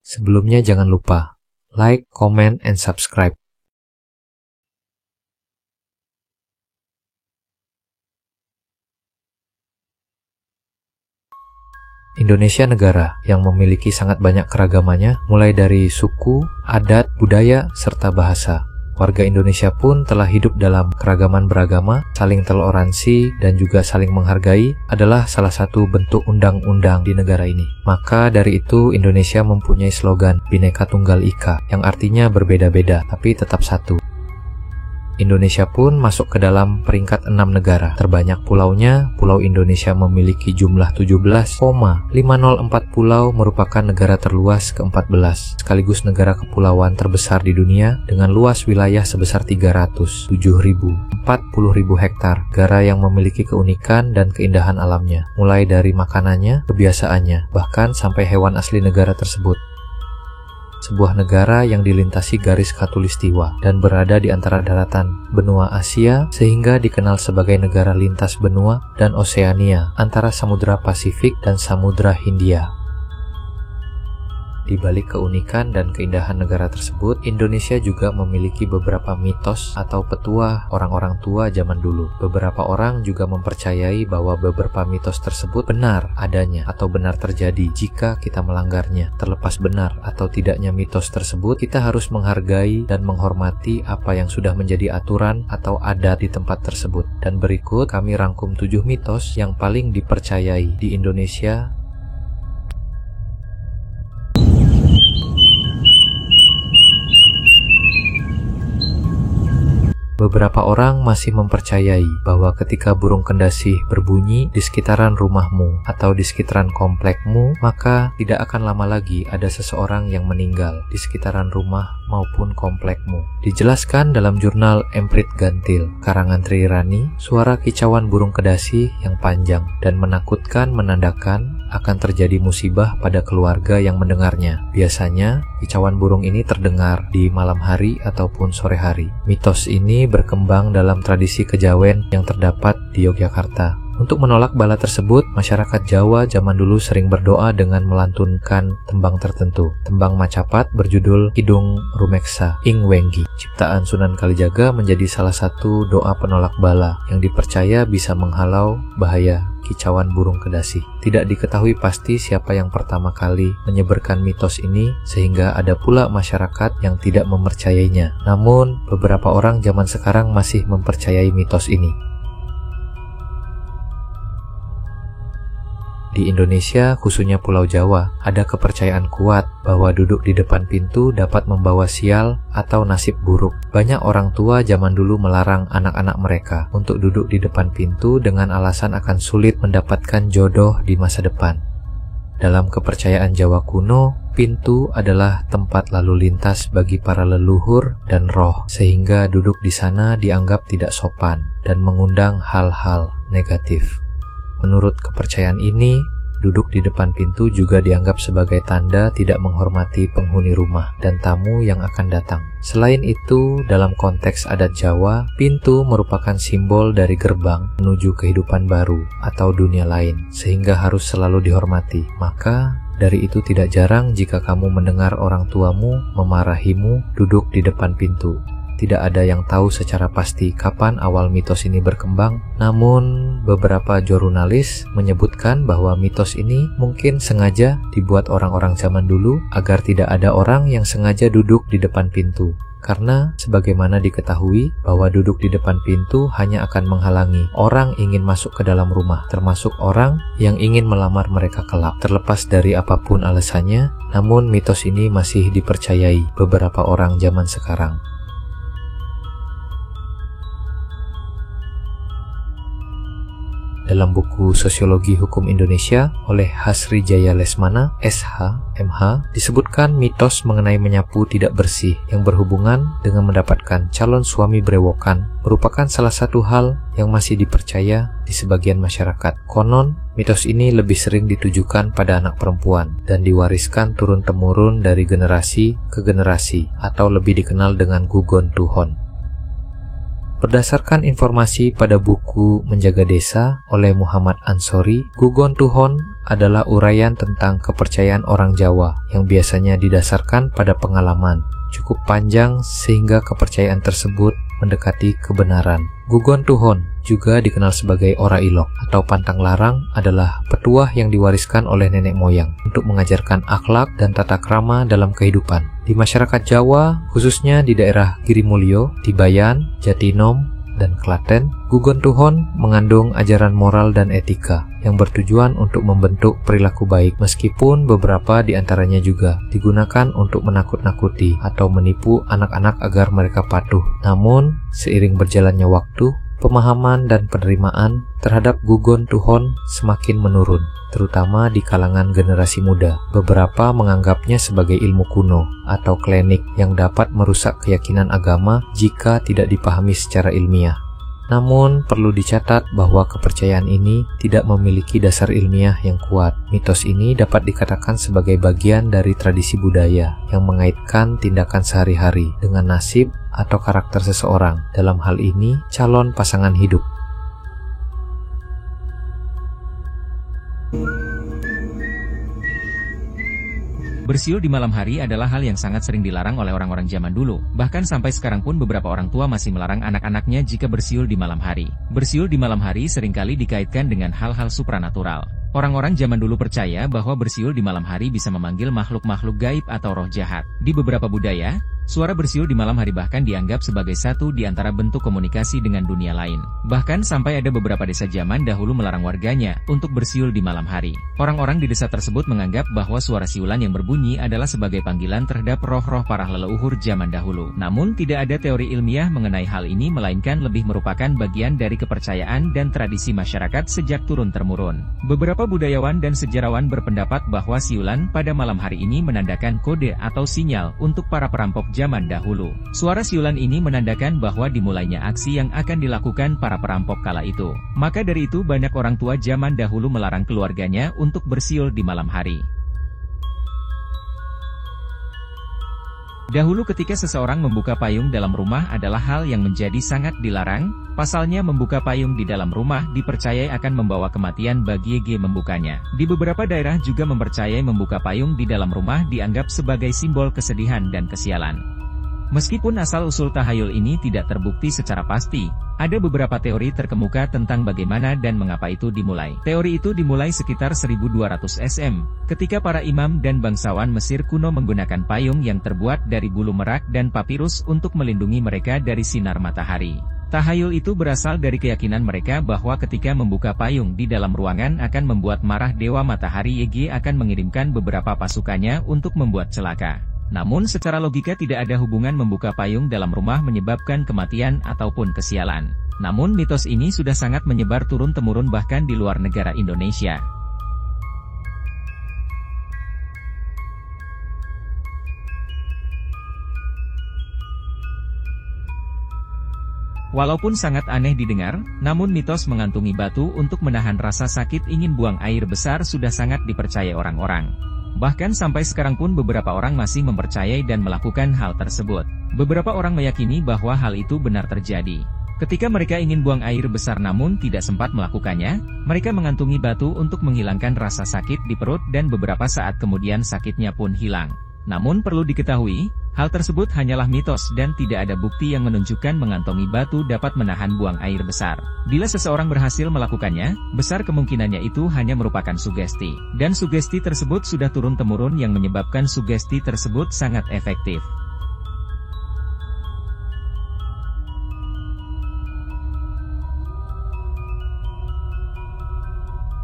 Sebelumnya jangan lupa like, comment, and subscribe. Indonesia negara yang memiliki sangat banyak keragamannya, mulai dari suku, adat, budaya, serta bahasa. Warga Indonesia pun telah hidup dalam keragaman beragama, saling toleransi, dan juga saling menghargai adalah salah satu bentuk undang-undang di negara ini. Maka dari itu Indonesia mempunyai slogan Bhinneka Tunggal Ika, yang artinya berbeda-beda tapi tetap satu. Indonesia pun masuk ke dalam peringkat 6 negara. Terbanyak pulaunya, Pulau Indonesia memiliki jumlah 17,504 pulau, merupakan negara terluas ke-14, sekaligus negara kepulauan terbesar di dunia dengan luas wilayah sebesar 307.040.000 hektar. Negara yang memiliki keunikan dan keindahan alamnya, mulai dari makanannya, kebiasaannya, bahkan sampai hewan asli negara tersebut. Sebuah negara yang dilintasi garis khatulistiwa dan berada di antara daratan benua Asia, sehingga dikenal sebagai negara lintas benua dan Oseania antara Samudra Pasifik dan Samudra Hindia. Di balik keunikan dan keindahan negara tersebut, Indonesia juga memiliki beberapa mitos atau petuah orang-orang tua zaman dulu. Beberapa orang juga mempercayai bahwa beberapa mitos tersebut benar adanya atau benar terjadi jika kita melanggarnya. Terlepas benar atau tidaknya mitos tersebut, kita harus menghargai dan menghormati apa yang sudah menjadi aturan atau adat di tempat tersebut. Dan berikut kami rangkum 7 mitos yang paling dipercayai di Indonesia. Beberapa orang masih mempercayai bahwa ketika burung kendasih berbunyi di sekitaran rumahmu atau di sekitaran komplekmu, maka tidak akan lama lagi ada seseorang yang meninggal di sekitaran rumah maupun komplekmu. Dijelaskan dalam jurnal Emprit Gantil, karangan Tri Rani, suara kicauan burung kedasih yang panjang dan menakutkan menandakan akan terjadi musibah pada keluarga yang mendengarnya. Biasanya, kicauan burung ini terdengar di malam hari ataupun sore hari. Mitos ini berkembang dalam tradisi kejawen yang terdapat di Yogyakarta. Untuk menolak bala tersebut, masyarakat Jawa zaman dulu sering berdoa dengan melantunkan tembang tertentu. Tembang Macapat berjudul Kidung Rumeksa Ing Wenggi, ciptaan Sunan Kalijaga, menjadi salah satu doa penolak bala yang dipercaya bisa menghalau bahaya kicauan burung kedasih. Tidak diketahui pasti siapa yang pertama kali menyebarkan mitos ini, sehingga ada pula masyarakat yang tidak mempercayainya. Namun, beberapa orang zaman sekarang masih mempercayai mitos ini. Di Indonesia, khususnya Pulau Jawa, ada kepercayaan kuat bahwa duduk di depan pintu dapat membawa sial atau nasib buruk. Banyak orang tua zaman dulu melarang anak-anak mereka untuk duduk di depan pintu dengan alasan akan sulit mendapatkan jodoh di masa depan. Dalam kepercayaan Jawa kuno, pintu adalah tempat lalu lintas bagi para leluhur dan roh, sehingga duduk di sana dianggap tidak sopan dan mengundang hal-hal negatif. Menurut kepercayaan ini, duduk di depan pintu juga dianggap sebagai tanda tidak menghormati penghuni rumah dan tamu yang akan datang. Selain itu, dalam konteks adat Jawa, pintu merupakan simbol dari gerbang menuju kehidupan baru atau dunia lain, sehingga harus selalu dihormati. Maka, dari itu tidak jarang jika kamu mendengar orang tuamu memarahimu duduk di depan pintu. Tidak ada yang tahu secara pasti kapan awal mitos ini berkembang, namun beberapa jurnalis menyebutkan bahwa mitos ini mungkin sengaja dibuat orang-orang zaman dulu agar tidak ada orang yang sengaja duduk di depan pintu. Karena sebagaimana diketahui bahwa duduk di depan pintu hanya akan menghalangi orang ingin masuk ke dalam rumah, termasuk orang yang ingin melamar mereka kelak. Terlepas dari apapun alasannya, namun mitos ini masih dipercayai beberapa orang zaman sekarang. Dalam buku Sosiologi Hukum Indonesia oleh Hasri Jaya Lesmana, SH, MH, disebutkan mitos mengenai menyapu tidak bersih yang berhubungan dengan mendapatkan calon suami berewokan merupakan salah satu hal yang masih dipercaya di sebagian masyarakat. Konon, mitos ini lebih sering ditujukan pada anak perempuan dan diwariskan turun-temurun dari generasi ke generasi atau lebih dikenal dengan Gugon Tuhon. Berdasarkan informasi pada buku Menjaga Desa oleh Muhammad Ansori, Gugon Tuhon adalah uraian tentang kepercayaan orang Jawa yang biasanya didasarkan pada pengalaman. Cukup panjang sehingga kepercayaan tersebut mendekati kebenaran. Gugon Tuhon, juga dikenal sebagai Ora Ilok atau pantang larang, adalah petuah yang diwariskan oleh nenek moyang untuk mengajarkan akhlak dan tata krama dalam kehidupan. Di masyarakat Jawa, khususnya di daerah Girimulyo, Tibayan, Jatinom, dan Klaten, Gugon Tuhon mengandung ajaran moral dan etika yang bertujuan untuk membentuk perilaku baik, meskipun beberapa di antaranya juga digunakan untuk menakut-nakuti atau menipu anak-anak agar mereka patuh. Namun, seiring berjalannya waktu, pemahaman dan penerimaan terhadap Gugon Tuhon semakin menurun, terutama di kalangan generasi muda. Beberapa menganggapnya sebagai ilmu kuno atau klinik yang dapat merusak keyakinan agama jika tidak dipahami secara ilmiah. Namun, perlu dicatat bahwa kepercayaan ini tidak memiliki dasar ilmiah yang kuat. Mitos ini dapat dikatakan sebagai bagian dari tradisi budaya yang mengaitkan tindakan sehari-hari dengan nasib atau karakter seseorang, dalam hal ini calon pasangan hidup. Bersiul di malam hari adalah hal yang sangat sering dilarang oleh orang-orang zaman dulu. Bahkan sampai sekarang pun beberapa orang tua masih melarang anak-anaknya jika bersiul di malam hari. Bersiul di malam hari seringkali dikaitkan dengan hal-hal supranatural. Orang-orang zaman dulu percaya bahwa bersiul di malam hari bisa memanggil makhluk-makhluk gaib atau roh jahat. Di beberapa budaya, suara bersiul di malam hari bahkan dianggap sebagai satu di antara bentuk komunikasi dengan dunia lain. Bahkan sampai ada beberapa desa zaman dahulu melarang warganya untuk bersiul di malam hari. Orang-orang di desa tersebut menganggap bahwa suara siulan yang berbunyi adalah sebagai panggilan terhadap roh-roh para leluhur zaman dahulu. Namun tidak ada teori ilmiah mengenai hal ini, melainkan lebih merupakan bagian dari kepercayaan dan tradisi masyarakat sejak turun-temurun. Beberapa budayawan dan sejarawan berpendapat bahwa siulan pada malam hari ini menandakan kode atau sinyal untuk para perampok zaman dahulu. Suara siulan ini menandakan bahwa dimulainya aksi yang akan dilakukan para perampok kala itu. Maka dari itu banyak orang tua zaman dahulu melarang keluarganya untuk bersiul di malam hari. Dahulu ketika seseorang membuka payung dalam rumah adalah hal yang menjadi sangat dilarang. Pasalnya membuka payung di dalam rumah dipercayai akan membawa kematian bagi yang membukanya. Di beberapa daerah juga mempercayai membuka payung di dalam rumah dianggap sebagai simbol kesedihan dan kesialan. Meskipun asal-usul tahayul ini tidak terbukti secara pasti, ada beberapa teori terkemuka tentang bagaimana dan mengapa itu dimulai. Teori itu dimulai sekitar 1200 SM, ketika para imam dan bangsawan Mesir kuno menggunakan payung yang terbuat dari bulu merak dan papirus untuk melindungi mereka dari sinar matahari. Tahayul itu berasal dari keyakinan mereka bahwa ketika membuka payung di dalam ruangan akan membuat marah dewa matahari Yegi akan mengirimkan beberapa pasukannya untuk membuat celaka. Namun secara logika tidak ada hubungan membuka payung dalam rumah menyebabkan kematian ataupun kesialan. Namun mitos ini sudah sangat menyebar turun-temurun bahkan di luar negara Indonesia. Walaupun sangat aneh didengar, namun mitos mengantungi batu untuk menahan rasa sakit ingin buang air besar sudah sangat dipercaya orang-orang. Bahkan sampai sekarang pun beberapa orang masih mempercayai dan melakukan hal tersebut. Beberapa orang meyakini bahwa hal itu benar terjadi. Ketika mereka ingin buang air besar namun tidak sempat melakukannya, mereka mengantungi batu untuk menghilangkan rasa sakit di perut dan beberapa saat kemudian sakitnya pun hilang. Namun perlu diketahui, hal tersebut hanyalah mitos dan tidak ada bukti yang menunjukkan mengantongi batu dapat menahan buang air besar. Bila seseorang berhasil melakukannya, besar kemungkinannya itu hanya merupakan sugesti. Dan sugesti tersebut sudah turun-temurun yang menyebabkan sugesti tersebut sangat efektif.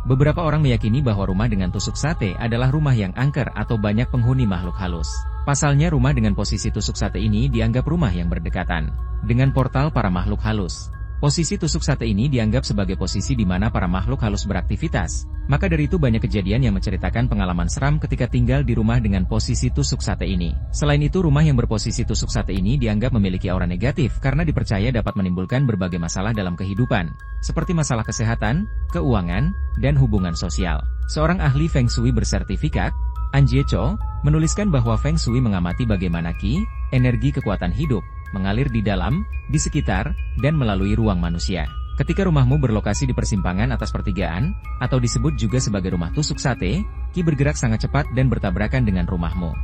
Beberapa orang meyakini bahwa rumah dengan tusuk sate adalah rumah yang angker atau banyak penghuni makhluk halus. Pasalnya rumah dengan posisi tusuk sate ini dianggap rumah yang berdekatan dengan portal para makhluk halus. Posisi tusuk sate ini dianggap sebagai posisi di mana para makhluk halus beraktivitas. Maka dari itu banyak kejadian yang menceritakan pengalaman seram ketika tinggal di rumah dengan posisi tusuk sate ini. Selain itu rumah yang berposisi tusuk sate ini dianggap memiliki aura negatif karena dipercaya dapat menimbulkan berbagai masalah dalam kehidupan, seperti masalah kesehatan, keuangan, dan hubungan sosial. Seorang ahli Feng Shui bersertifikat, An Jie Cho, menuliskan bahwa Feng Shui mengamati bagaimana ki, energi kekuatan hidup, mengalir di dalam, di sekitar, dan melalui ruang manusia. Ketika rumahmu berlokasi di persimpangan atas pertigaan, atau disebut juga sebagai rumah tusuk sate, Ki bergerak sangat cepat dan bertabrakan dengan rumahmu.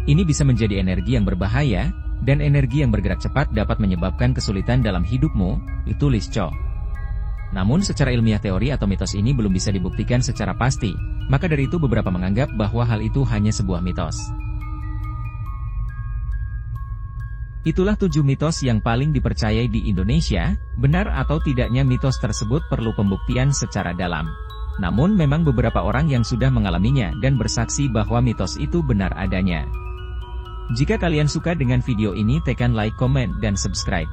Ini bisa menjadi energi yang berbahaya, dan energi yang bergerak cepat dapat menyebabkan kesulitan dalam hidupmu, ditulis Cho. Namun secara ilmiah teori atau mitos ini belum bisa dibuktikan secara pasti, maka dari itu beberapa menganggap bahwa hal itu hanya sebuah mitos. Itulah 7 mitos yang paling dipercayai di Indonesia. Benar atau tidaknya mitos tersebut perlu pembuktian secara dalam. Namun memang beberapa orang yang sudah mengalaminya dan bersaksi bahwa mitos itu benar adanya. Jika kalian suka dengan video ini, tekan like, komen, dan subscribe.